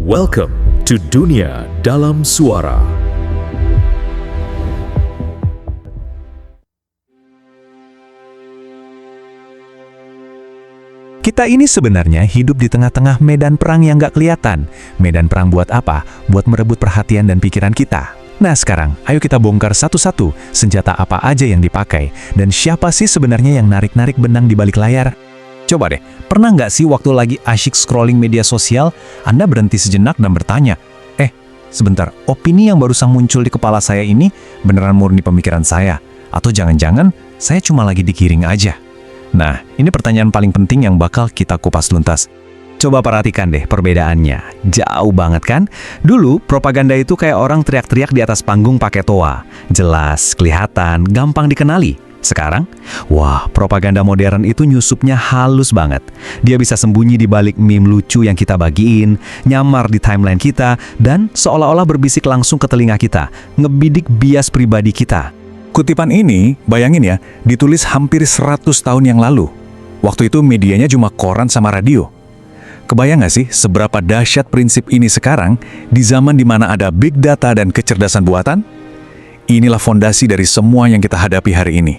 Welcome to Dunia Dalam Suara. Kita ini sebenarnya hidup di tengah-tengah medan perang yang gak kelihatan. Medan perang buat apa? Buat merebut perhatian dan pikiran kita. Nah sekarang, ayo kita bongkar satu-satu senjata apa aja yang dipakai, dan siapa sih sebenarnya yang narik-narik benang di balik layar? Coba deh, pernah nggak sih waktu lagi asyik scrolling media sosial, Anda berhenti sejenak dan bertanya, sebentar, opini yang barusan muncul di kepala saya ini beneran murni pemikiran saya? Atau jangan-jangan saya cuma lagi digiring aja? Nah, ini pertanyaan paling penting yang bakal kita kupas tuntas. Coba perhatikan deh perbedaannya. Jauh banget kan? Dulu, propaganda itu kayak orang teriak-teriak di atas panggung pakai toa. Jelas, kelihatan, gampang dikenali. Sekarang, wah, propaganda modern itu nyusupnya halus banget. Dia bisa sembunyi di balik meme lucu yang kita bagiin, nyamar di timeline kita, dan seolah-olah berbisik langsung ke telinga kita, ngebidik bias pribadi kita. Kutipan ini, bayangin ya, ditulis hampir 100 tahun yang lalu. Waktu itu medianya cuma koran sama radio. Kebayang nggak sih seberapa dahsyat prinsip ini sekarang di zaman dimana ada big data dan kecerdasan buatan? Inilah fondasi dari semua yang kita hadapi hari ini.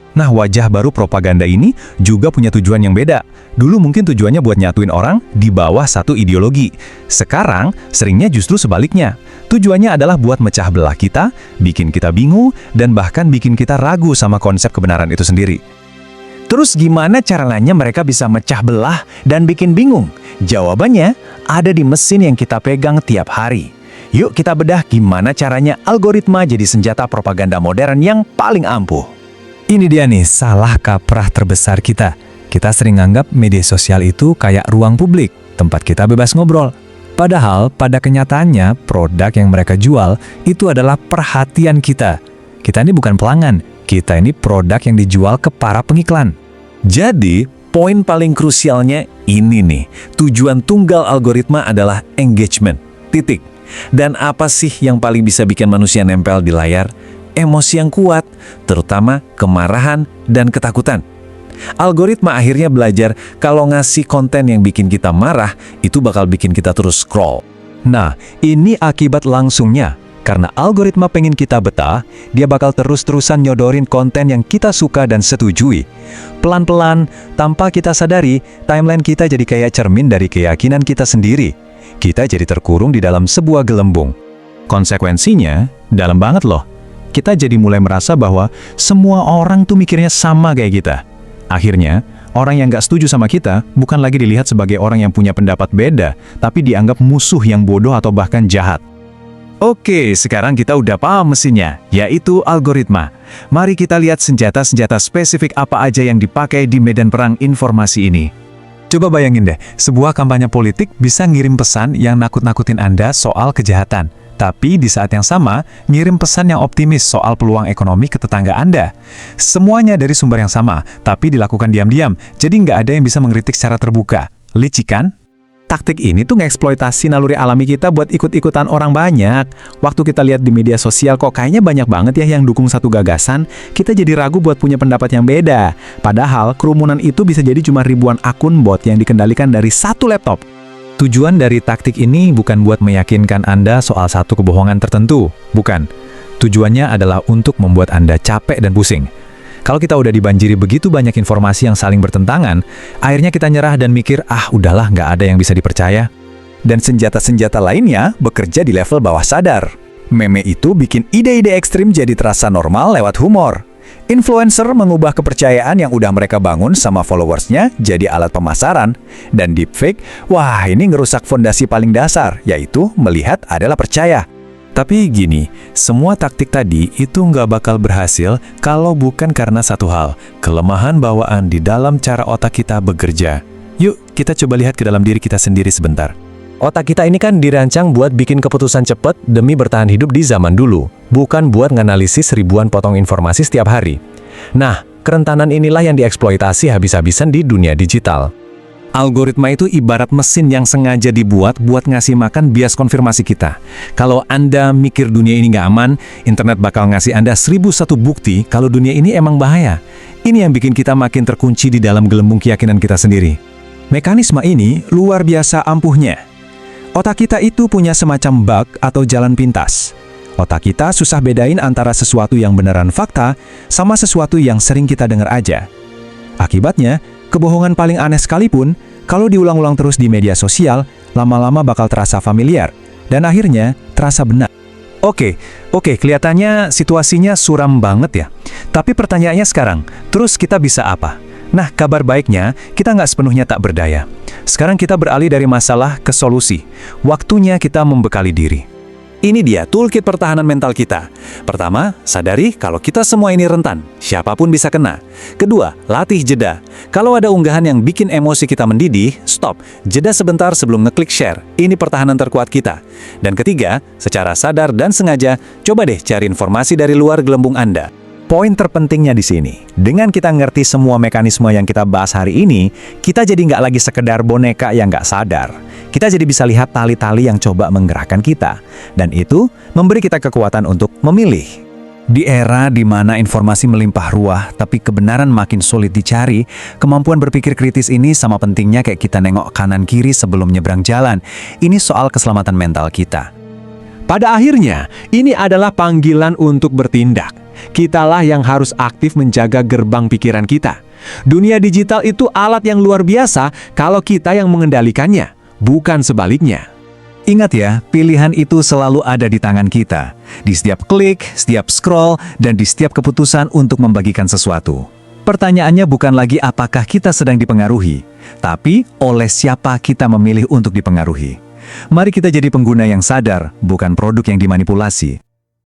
Nah, wajah baru propaganda ini juga punya tujuan yang beda. Dulu mungkin tujuannya buat nyatuin orang di bawah satu ideologi. Sekarang, seringnya justru sebaliknya. Tujuannya adalah buat mecah belah kita, bikin kita bingung, dan bahkan bikin kita ragu sama konsep kebenaran itu sendiri. Terus gimana caranya mereka bisa mecah belah dan bikin bingung? Jawabannya ada di mesin yang kita pegang tiap hari. Yuk kita bedah gimana caranya algoritma jadi senjata propaganda modern yang paling ampuh. Ini dia nih salah kaprah terbesar kita. Kita sering anggap media sosial itu kayak ruang publik, tempat kita bebas ngobrol. Padahal pada kenyataannya produk yang mereka jual itu adalah perhatian kita. Kita ini bukan pelanggan, kita ini produk yang dijual ke para pengiklan. Jadi, poin paling krusialnya ini nih. Tujuan tunggal algoritma adalah engagement. Titik. Dan apa sih yang paling bisa bikin manusia nempel di layar? Emosi yang kuat, terutama kemarahan dan ketakutan. Algoritma akhirnya belajar kalau ngasih konten yang bikin kita marah, itu bakal bikin kita terus scroll. Nah, ini akibat langsungnya. Karena algoritma pengen kita betah, dia bakal terus-terusan nyodorin konten yang kita suka dan setujui. Pelan-pelan, tanpa kita sadari, timeline kita jadi kayak cermin dari keyakinan kita sendiri. Kita jadi terkurung di dalam sebuah gelembung. Konsekuensinya, dalam banget loh. Kita jadi mulai merasa bahwa semua orang tuh mikirnya sama kayak kita. Akhirnya, orang yang gak setuju sama kita bukan lagi dilihat sebagai orang yang punya pendapat beda, tapi dianggap musuh yang bodoh atau bahkan jahat. Oke, sekarang kita udah paham mesinnya, yaitu algoritma. Mari kita lihat senjata-senjata spesifik apa aja yang dipakai di medan perang informasi ini. Coba bayangin deh, sebuah kampanye politik bisa ngirim pesan yang nakut-nakutin Anda soal kejahatan. Tapi di saat yang sama, ngirim pesan yang optimis soal peluang ekonomi ke tetangga Anda. Semuanya dari sumber yang sama, tapi dilakukan diam-diam, jadi nggak ada yang bisa mengkritik secara terbuka. Licik kan? Taktik ini tuh ngeksploitasi naluri alami kita buat ikut-ikutan orang banyak. Waktu kita lihat di media sosial kok kayaknya banyak banget ya yang dukung satu gagasan, kita jadi ragu buat punya pendapat yang beda. Padahal kerumunan itu bisa jadi cuma ribuan akun bot yang dikendalikan dari satu laptop. Tujuan dari taktik ini bukan buat meyakinkan Anda soal satu kebohongan tertentu. Bukan. Tujuannya adalah untuk membuat Anda capek dan pusing. Kalau kita udah dibanjiri begitu banyak informasi yang saling bertentangan, akhirnya kita nyerah dan mikir, udahlah nggak ada yang bisa dipercaya. Dan senjata-senjata lainnya bekerja di level bawah sadar. Meme itu bikin ide-ide ekstrim jadi terasa normal lewat humor. Influencer mengubah kepercayaan yang udah mereka bangun sama followersnya jadi alat pemasaran. Dan deepfake, wah ini ngerusak fondasi paling dasar, yaitu melihat adalah percaya. Tapi gini, semua taktik tadi itu nggak bakal berhasil kalau bukan karena satu hal, kelemahan bawaan di dalam cara otak kita bekerja. Yuk, kita coba lihat ke dalam diri kita sendiri sebentar. Otak kita ini kan dirancang buat bikin keputusan cepat demi bertahan hidup di zaman dulu, bukan buat nganalisis ribuan potong informasi setiap hari. Nah, kerentanan inilah yang dieksploitasi habis-habisan di dunia digital. Algoritma itu ibarat mesin yang sengaja dibuat buat ngasih makan bias konfirmasi kita. Kalau Anda mikir dunia ini nggak aman, internet bakal ngasih Anda 1001 bukti kalau dunia ini emang bahaya. Ini yang bikin kita makin terkunci di dalam gelembung keyakinan kita sendiri. Mekanisme ini luar biasa ampuhnya. Otak kita itu punya semacam bug atau jalan pintas. Otak kita susah bedain antara sesuatu yang beneran fakta sama sesuatu yang sering kita dengar aja. Akibatnya, kebohongan paling aneh sekalipun, kalau diulang-ulang terus di media sosial, lama-lama bakal terasa familiar, dan akhirnya terasa benar. Oke, kelihatannya situasinya suram banget ya. Tapi pertanyaannya sekarang, terus kita bisa apa? Nah, kabar baiknya, kita nggak sepenuhnya tak berdaya. Sekarang kita beralih dari masalah ke solusi. Waktunya kita membekali diri. Ini dia toolkit pertahanan mental kita. Pertama, sadari kalau kita semua ini rentan. Siapapun bisa kena. Kedua, latih jeda. Kalau ada unggahan yang bikin emosi kita mendidih, stop. Jeda sebentar sebelum ngeklik share. Ini pertahanan terkuat kita. Dan ketiga, secara sadar dan sengaja, coba deh cari informasi dari luar gelembung Anda. Poin terpentingnya di sini, dengan kita ngerti semua mekanisme yang kita bahas hari ini, kita jadi nggak lagi sekedar boneka yang nggak sadar. Kita jadi bisa lihat tali-tali yang coba menggerakkan kita. Dan itu memberi kita kekuatan untuk memilih. Di era di mana informasi melimpah ruah, tapi kebenaran makin sulit dicari, kemampuan berpikir kritis ini sama pentingnya kayak kita nengok kanan-kiri sebelum nyebrang jalan. Ini soal keselamatan mental kita. Pada akhirnya, ini adalah panggilan untuk bertindak. Kitalah yang harus aktif menjaga gerbang pikiran kita. Dunia digital itu alat yang luar biasa kalau kita yang mengendalikannya, bukan sebaliknya. Ingat ya, pilihan itu selalu ada di tangan kita. Di setiap klik, setiap scroll, dan di setiap keputusan untuk membagikan sesuatu. Pertanyaannya bukan lagi apakah kita sedang dipengaruhi, tapi oleh siapa kita memilih untuk dipengaruhi. Mari kita jadi pengguna yang sadar, bukan produk yang dimanipulasi.